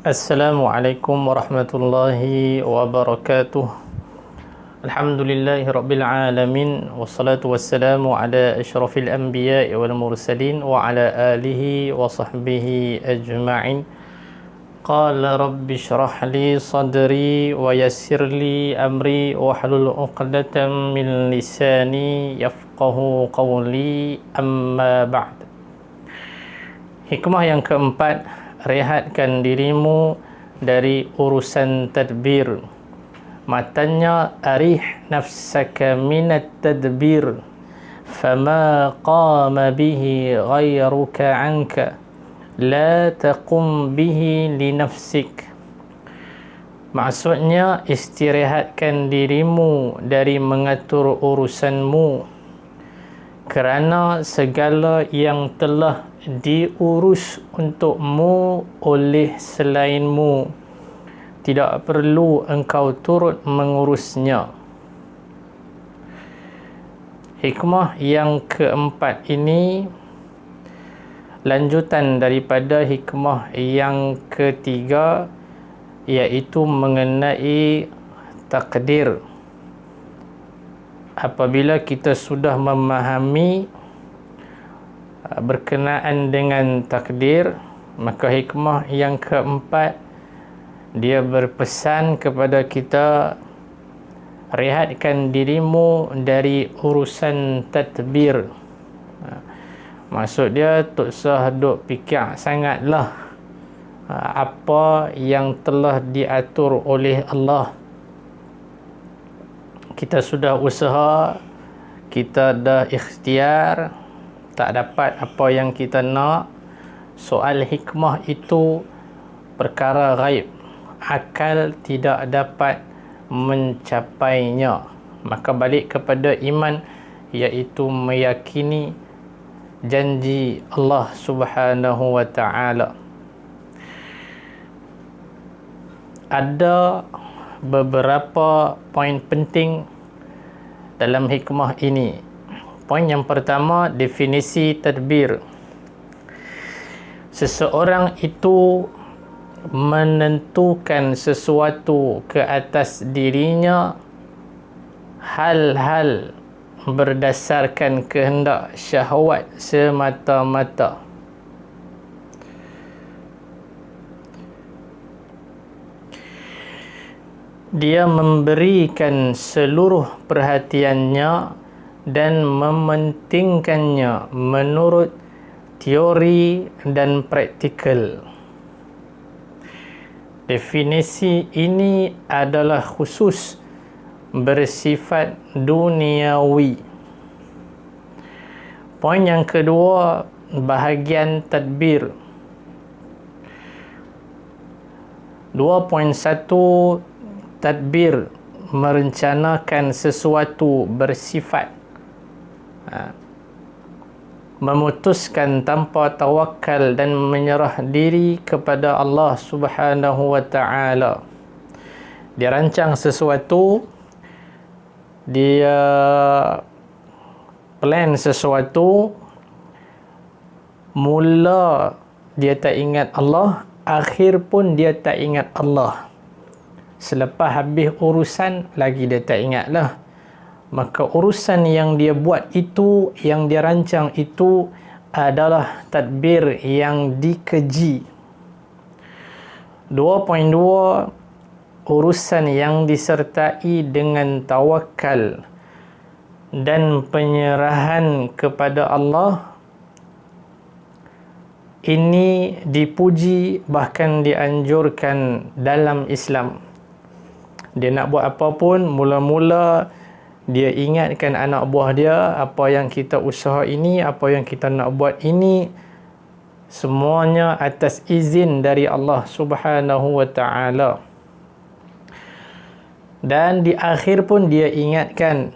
Assalamualaikum warahmatullahi wabarakatuh. Alhamdulillahi rabbil alamin. Wassalatu wassalamu ala asyrafil anbiya wal mursalin wa ala alihi wa sahbihi ajma'in. Qala rabbi syrah li sadri wa yassir li amri wa hlul 'uqdatam min lisani yafqahu qawli, amma ba'd. Hikmah yang keempat, rehatkan dirimu dari urusan tadbir. Matanya, arih nafsaka minat tadbir, fama qama bihi ghayruka anka, la taqum bihi li nafsik. Maksudnya, istirahatkan dirimu dari mengatur urusanmu, kerana segala yang telah diurus untukmu oleh selainmu tidak perlu engkau turut mengurusnya. Hikmah yang keempat ini lanjutan daripada hikmah yang ketiga, iaitu mengenai takdir. Apabila kita sudah memahami berkenaan dengan takdir, maka hikmah yang keempat, dia berpesan kepada kita, rehatkan dirimu dari urusan tadbir. Maksud dia, tak usah duk fikir sangatlah apa yang telah diatur oleh Allah. Kita sudah usaha, kita dah ikhtiar, tak dapat apa yang kita nak. Soal hikmah itu perkara gaib, akal tidak dapat mencapainya. Maka balik kepada iman, iaitu meyakini janji Allah Subhanahu wa ta'ala. Ada beberapa poin penting dalam hikmah ini. Poin yang pertama, definisi tadbir. Seseorang itu menentukan sesuatu ke atas dirinya hal-hal berdasarkan kehendak syahwat semata-mata. Dia memberikan seluruh perhatiannya dan mementingkannya menurut teori dan praktikal. Definisi ini adalah khusus bersifat duniawi. Poin yang kedua, bahagian tadbir. 2.1, tadbir merencanakan sesuatu bersifat memutuskan tanpa tawakal dan menyerah diri kepada Allah Subhanahu wa ta'ala. Dia rancang sesuatu, dia plan sesuatu, mula dia tak ingat Allah, akhir pun dia tak ingat Allah. Selepas habis urusan, lagi dia tak ingat lah. Maka urusan yang dia buat itu, yang dia rancang itu adalah tadbir yang dikeji. 2.2, urusan yang disertai dengan tawakal dan penyerahan kepada Allah. Ini dipuji, bahkan dianjurkan dalam Islam. Dia nak buat apa pun, mula-mula dia ingatkan anak buah dia, apa yang kita usaha ini, apa yang kita nak buat ini, semuanya atas izin dari Allah Subhanahu wa ta'ala. Dan di akhir pun dia ingatkan,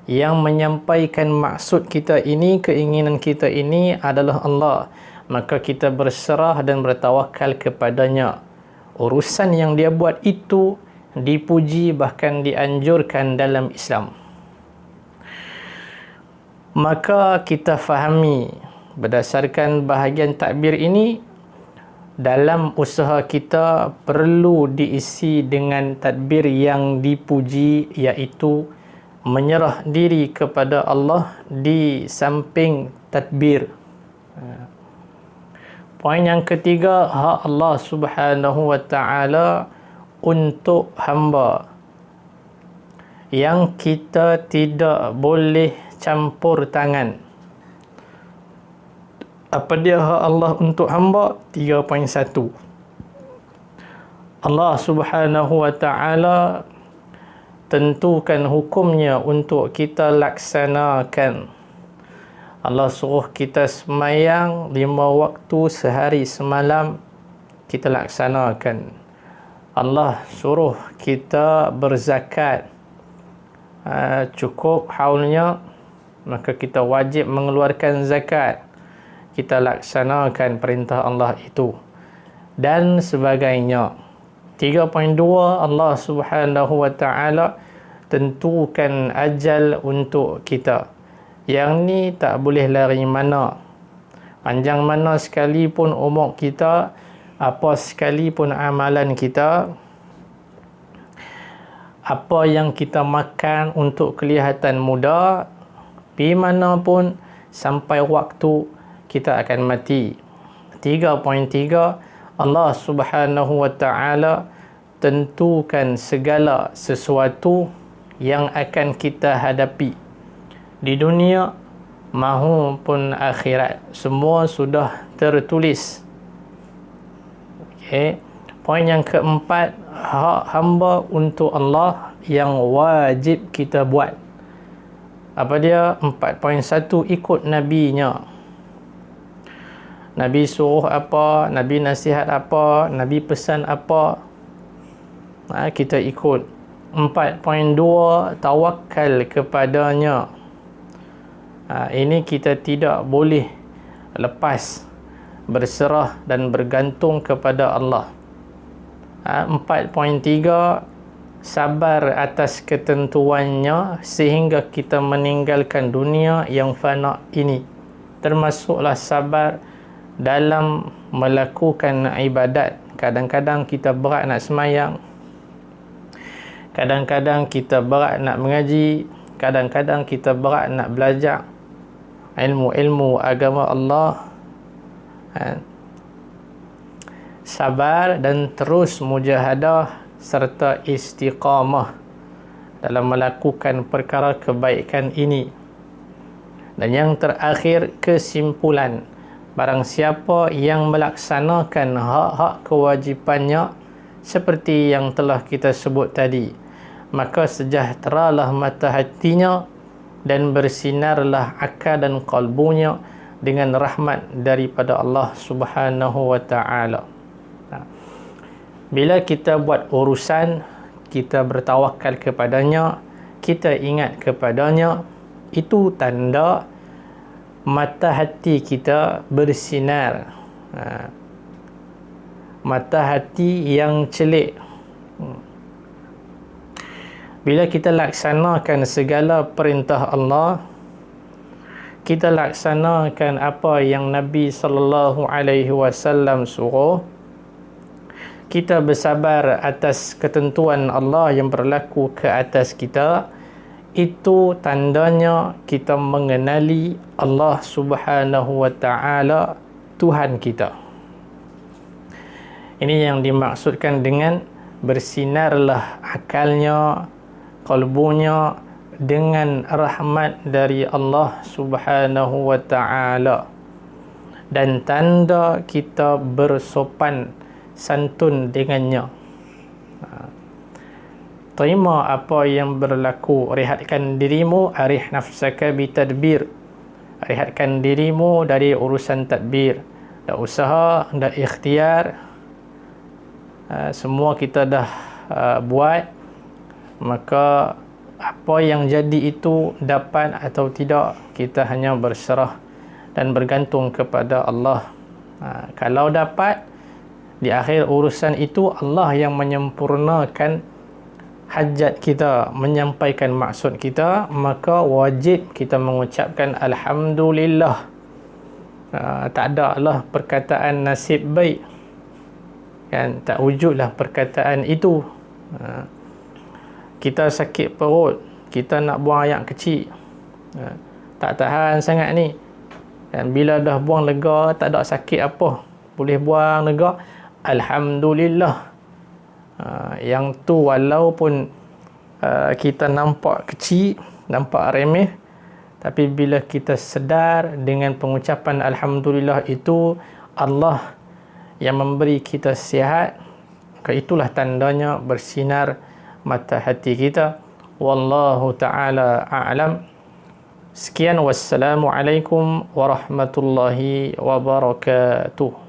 yang menyampaikan maksud kita ini, keinginan kita ini adalah Allah. Maka kita berserah dan bertawakal kepadanya. Urusan yang dia buat itu dipuji, bahkan dianjurkan dalam Islam. Maka kita fahami berdasarkan bahagian takbir ini, dalam usaha kita perlu diisi dengan tadbir yang dipuji, iaitu menyerah diri kepada Allah di samping tadbir. Poin yang ketiga, hak Allah Subhanahu wa taala untuk hamba yang kita tidak boleh campur tangan. Apa dia hak Allah untuk hamba? 3.1. Allah Subhanahu wa taala tentukan hukumnya untuk kita laksanakan. Allah suruh kita semayang 5 waktu sehari semalam, kita laksanakan. Allah suruh kita berzakat, cukup haulnya, maka kita wajib mengeluarkan zakat, kita laksanakan perintah Allah itu, dan sebagainya. 3.2, Allah Subhanahu wa taala tentukan ajal untuk kita. Yang ni tak boleh lari mana. Panjang mana sekalipun umur kita, apa sekalipun amalan kita, apa yang kita makan untuk kelihatan muda, pergi mana pun sampai waktu kita akan mati. 3.3, Allah Subhanahu wa taala tentukan segala sesuatu yang akan kita hadapi di dunia maupun akhirat. Semua sudah tertulis. Okey. Poin yang keempat, hak hamba untuk Allah yang wajib kita buat. Apa dia? 4.1, ikut nabinya. Nabi suruh apa, Nabi nasihat apa, Nabi pesan apa, kita ikut. 4.2, tawakal kepadanya. Ini kita tidak boleh lepas, berserah dan bergantung kepada Allah. 4.3, sabar atas ketentuannya sehingga kita meninggalkan dunia yang fana ini. Termasuklah sabar dalam melakukan ibadat. Kadang-kadang kita berat nak semayang, kadang-kadang kita berat nak mengaji, kadang-kadang kita berat nak belajar ilmu-ilmu agama Allah. Sabar dan terus mujahadah serta istiqamah dalam melakukan perkara kebaikan ini. Dan yang terakhir, kesimpulan, barang siapa yang melaksanakan hak-hak kewajipannya seperti yang telah kita sebut tadi, maka sejahteralah mata hatinya dan bersinarlah akal dan qalbunya dengan rahmat daripada Allah Subhanahu wa taala. Bila kita buat urusan, kita bertawakal kepadanya, kita ingat kepadanya, itu tanda mata hati kita bersinar. Mata hati yang celik. Bila kita laksanakan segala perintah Allah, kita laksanakan apa yang Nabi sallallahu alaihi wasallam suruh, kita bersabar atas ketentuan Allah yang berlaku ke atas kita, itu tandanya kita mengenali Allah Subhanahu wa taala, Tuhan kita. Ini yang dimaksudkan dengan bersinarlah akalnya, qalbunya dengan rahmat dari Allah Subhanahu wa taala, dan tanda kita bersopan santun dengannya. Terima apa yang berlaku, rehatkan dirimu, arih nafsaka bitadbir, rehatkan dirimu dari urusan tadbir. Dah usaha, dah ikhtiar, semua kita dah buat, maka apa yang jadi itu dapat atau tidak, kita hanya berserah dan bergantung kepada Allah. Kalau dapat, di akhir urusan itu Allah yang menyempurnakan hajat kita, menyampaikan maksud kita, maka wajib kita mengucapkan Alhamdulillah. Tak ada lah perkataan nasib baik. kan, tak wujudlah perkataan itu. Kita sakit perut, kita nak buang air kecil, tak tahan sangat ni, kan, bila dah buang lega, tak ada sakit apa, boleh buang lega, alhamdulillah. Yang tu walaupun kita nampak kecil, nampak remeh, tapi bila kita sedar dengan pengucapan alhamdulillah itu, Allah yang memberi kita sihat, maka itulah tandanya bersinar mata hati kita. Wallahu ta'ala a'lam. Sekian, wassalamualaikum warahmatullahi wabarakatuh.